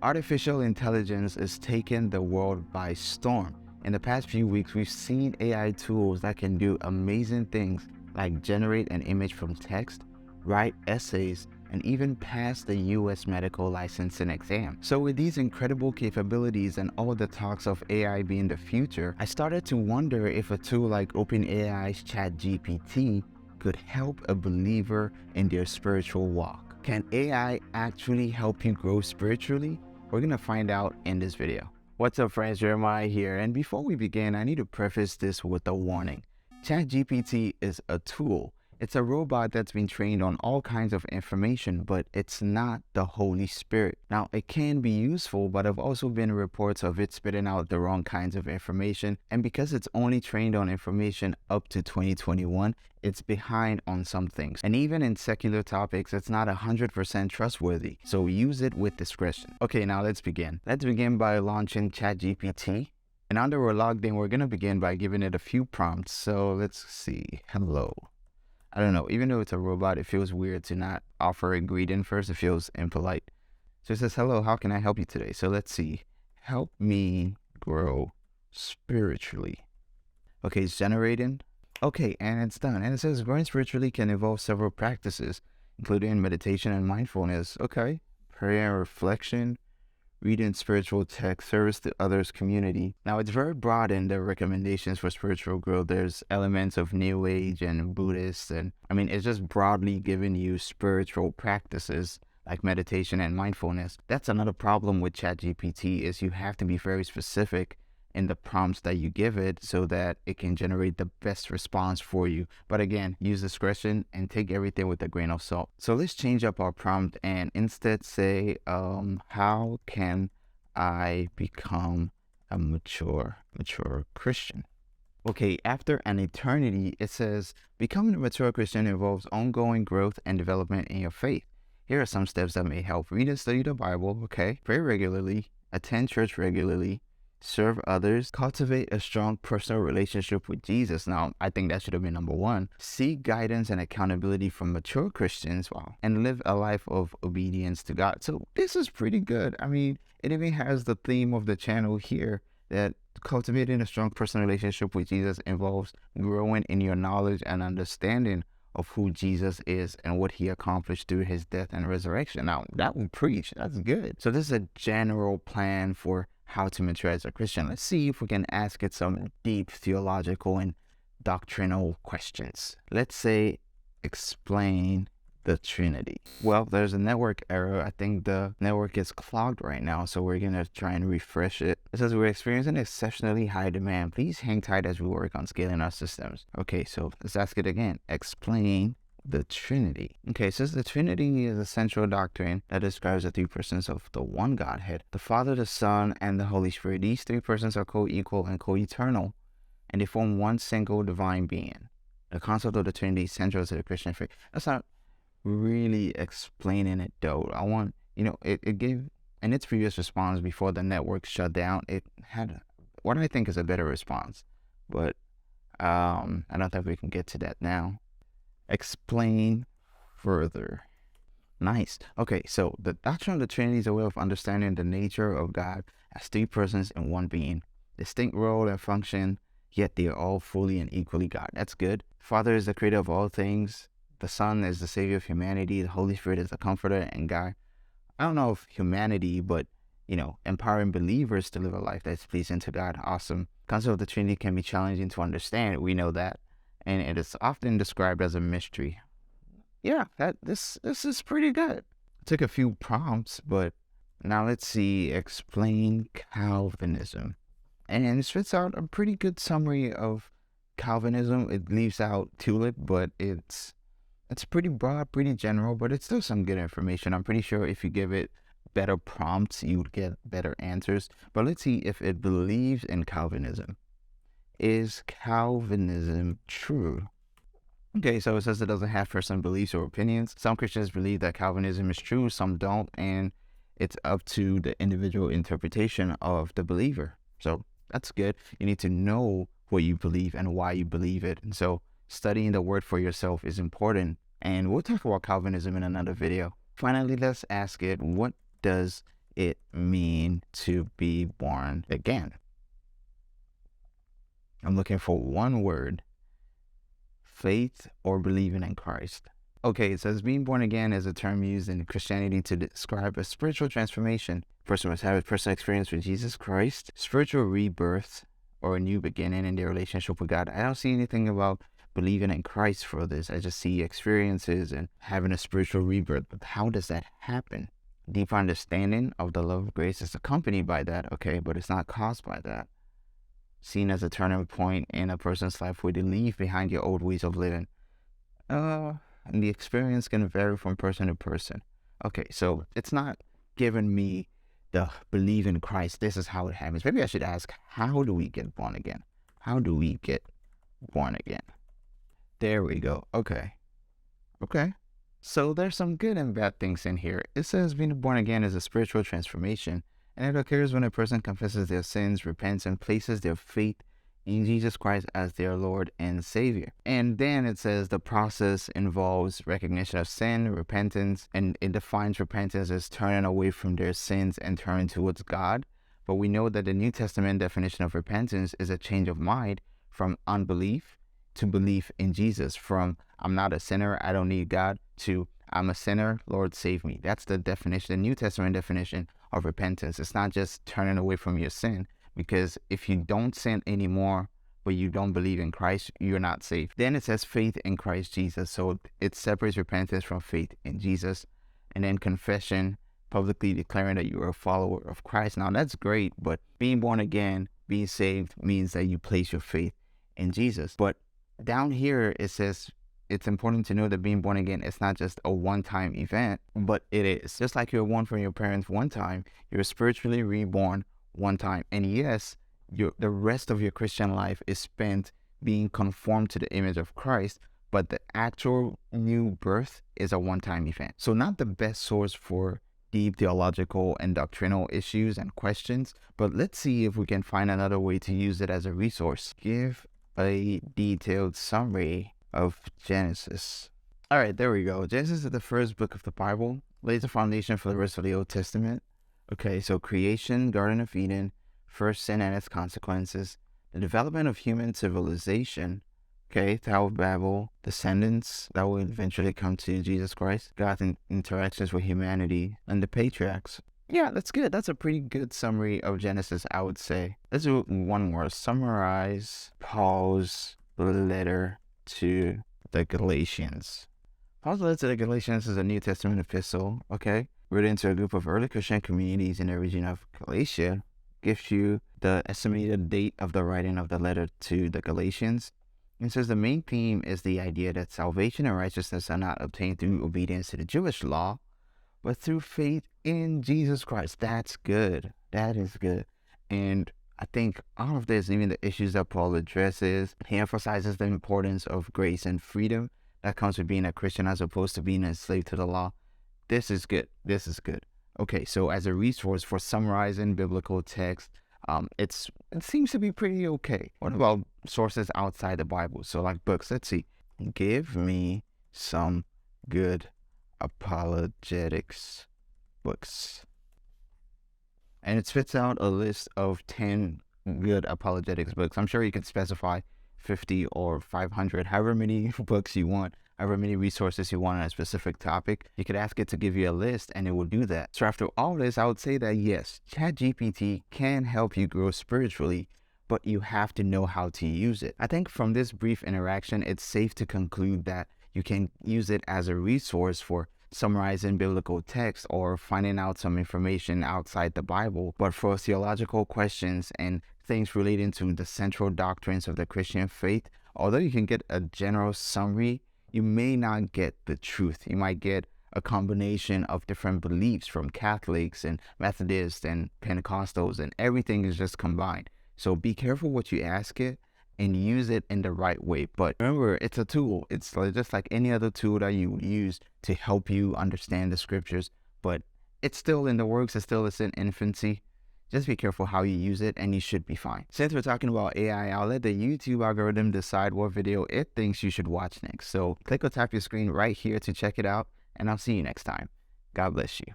Artificial intelligence is taking the world by storm. In the past few weeks, we've seen AI tools that can do amazing things like generate an image from text, write essays, and even pass the US medical licensing exam. So with these incredible capabilities and all the talks of AI being the future, I started to wonder if a tool like OpenAI's ChatGPT could help a believer in their spiritual walk. Can AI actually help you grow spiritually? We're gonna find out in this video. What's up friends, Jeremiah here, and before we begin, I need to preface this with a warning. ChatGPT is a tool. It's a robot that's been trained on all kinds of information, but it's not the Holy Spirit. Now, it can be useful, but I've also been reports of it spitting out the wrong kinds of information, and because it's only trained on information up to 2021, it's behind on some things. And even in secular topics, it's not 100% trustworthy, so use it with discretion. Okay, now let's begin. Let's begin by launching ChatGPT. And under we're logged in, we're gonna begin by giving it a few prompts. So let's see, hello. I don't know, even though it's a robot, it feels weird to not offer a greeting first. It feels impolite. So it says, hello, how can I help you today? So let's see, help me grow spiritually. Okay, it's generating. Okay, and it's done. And it says growing spiritually can involve several practices, including meditation and mindfulness. Okay, prayer and reflection, reading spiritual text, service to others, community. Now, it's very broad in the recommendations for spiritual growth. There's elements of New Age and Buddhist, and it's just broadly giving you spiritual practices like meditation and mindfulness. That's another problem with ChatGPT is you have to be very specific in the prompts that you give it so that it can generate the best response for you. But again, use discretion and take everything with a grain of salt. So let's change up our prompt and instead say, how can I become a mature Christian? Okay, after an eternity, it says, becoming a mature Christian involves ongoing growth and development in your faith. Here are some steps that may help. Read and study the Bible, okay? Pray regularly, attend church regularly, serve others, cultivate a strong personal relationship with Jesus. Now, I think that should have been number one. Seek guidance and accountability from mature Christians, and live a life of obedience to God. So this is pretty good. It even has the theme of the channel here that cultivating a strong personal relationship with Jesus involves growing in your knowledge and understanding of who Jesus is and what he accomplished through his death and resurrection. Now, that would preach. That's good. So this is a general plan for how to mature as a Christian. Let's see if we can ask it some deep theological and doctrinal questions. Let's say, explain the Trinity. Well, there's a network error. I think the network is clogged right now, so we're gonna try and refresh it. It says we're experiencing exceptionally high demand. Please hang tight as we work on scaling our systems. Okay, so let's ask it again. Explain the Trinity. Okay, it says the Trinity is a central doctrine that describes the three persons of the one Godhead, the Father, the Son, and the Holy Spirit. These three persons are co-equal and co-eternal, and they form one single divine being. The concept of the Trinity is central to the Christian faith. That's not really explaining it though. I want, it gave, in its previous response before the network shut down, it had what I think is a better response, but I don't think we can get to that now. Explain further. Nice. Okay, so the doctrine of the Trinity is a way of understanding the nature of God as three persons in one being, distinct role and function, yet they are all fully and equally God. That's good. Father is the creator of all things. The Son is the savior of humanity. The Holy Spirit is the comforter and guide. I don't know if humanity, but empowering believers to live a life that's pleasing to God. Awesome. Concept of the Trinity can be challenging to understand. We know that. And it is often described as a mystery. Yeah, this is pretty good. I took a few prompts, but now let's see, explain Calvinism. And it spits out a pretty good summary of Calvinism. It leaves out tulip, but it's pretty broad, pretty general, but it's still some good information. I'm pretty sure if you give it better prompts, you would get better answers. But let's see if it believes in Calvinism. Is Calvinism true? Okay, so it says it doesn't have personal beliefs or opinions. Some Christians believe that Calvinism is true, some don't, and it's up to the individual interpretation of the believer. So that's good. You need to know what you believe and why you believe it. And so studying the word for yourself is important. And we'll talk about Calvinism in another video. Finally, let's ask it, what does it mean to be born again? I'm looking for one word: faith or believing in Christ. Okay, it says being born again is a term used in Christianity to describe a spiritual transformation. Person must have a personal experience with Jesus Christ, spiritual rebirth, or a new beginning in their relationship with God. I don't see anything about believing in Christ for this. I just see experiences and having a spiritual rebirth. But how does that happen? Deep understanding of the love of grace is accompanied by that, okay, but it's not caused by that. Seen as a turning point in a person's life where they leave behind your old ways of living. And the experience can vary from person to person. Okay, so it's not giving me the believe in Christ, this is how it happens. Maybe I should ask, how do we get born again? How do we get born again? There we go. Okay. So there's some good and bad things in here. It says being born again is a spiritual transformation, and it occurs when a person confesses their sins, repents, and places their faith in Jesus Christ as their Lord and Savior. And then it says the process involves recognition of sin, repentance, and it defines repentance as turning away from their sins and turning towards God. But we know that the New Testament definition of repentance is a change of mind from unbelief to belief in Jesus, from I'm not a sinner, I don't need God, to I'm a sinner, Lord save me. That's the definition, the New Testament definition of repentance. It's not just turning away from your sin, because if you don't sin anymore, but you don't believe in Christ, you're not saved. Then it says faith in Christ Jesus. So it separates repentance from faith in Jesus. And then confession, publicly declaring that you're a follower of Christ. Now that's great, but being born again, being saved, means that you place your faith in Jesus. But down here it says it's important to know that being born again is not just a one-time event, but it is. Just like you're born from your parents one time, you're spiritually reborn one time. And yes, the rest of your Christian life is spent being conformed to the image of Christ, but the actual new birth is a one-time event. So not the best source for deep theological and doctrinal issues and questions, but let's see if we can find another way to use it as a resource. Give a detailed summary of Genesis. All right, there we go. Genesis is the first book of the Bible, lays the foundation for the rest of the Old Testament. Okay, so creation, Garden of Eden, first sin and its consequences, the development of human civilization, okay, Tower of Babel, descendants that will eventually come to Jesus Christ, God's interactions with humanity, and the patriarchs. Yeah, that's good. That's a pretty good summary of Genesis, I would say. Let's do one more. Summarize Paul's letter to the Galatians. Paul's letter to the Galatians is a New Testament epistle, okay, written to a group of early Christian communities in the region of Galatia. Gives you the estimated date of the writing of the letter to the Galatians. It says the main theme is the idea that salvation and righteousness are not obtained through obedience to the Jewish law, but through faith in Jesus Christ. That's good. That is good. And I think all of this, even the issues that Paul addresses, he emphasizes the importance of grace and freedom that comes with being a Christian as opposed to being enslaved to the law. This is good. This is good. Okay, so as a resource for summarizing biblical text, it seems to be pretty okay. What about sources outside the Bible? So like books, let's see. Give me some good apologetics books. And it spits out a list of 10 good apologetics books. I'm sure you can specify 50 or 500, however many books you want, however many resources you want on a specific topic. You could ask it to give you a list and it will do that. So after all this, I would say that yes, ChatGPT can help you grow spiritually, but you have to know how to use it. I think from this brief interaction, it's safe to conclude that you can use it as a resource for summarizing biblical text or finding out some information outside the Bible. But for theological questions and things relating to the central doctrines of the Christian faith, although you can get a general summary, you may not get the truth. You might get a combination of different beliefs from Catholics and Methodists and Pentecostals, and everything is just combined. So be careful what you ask it and use it in the right way. But remember, it's a tool. It's just like any other tool that you use to help you understand the scriptures, but it's still in the works. It's still in infancy. Just be careful how you use it and you should be fine. Since we're talking about AI, I'll let the YouTube algorithm decide what video it thinks you should watch next. So click or tap your screen right here to check it out, and I'll see you next time. God bless you.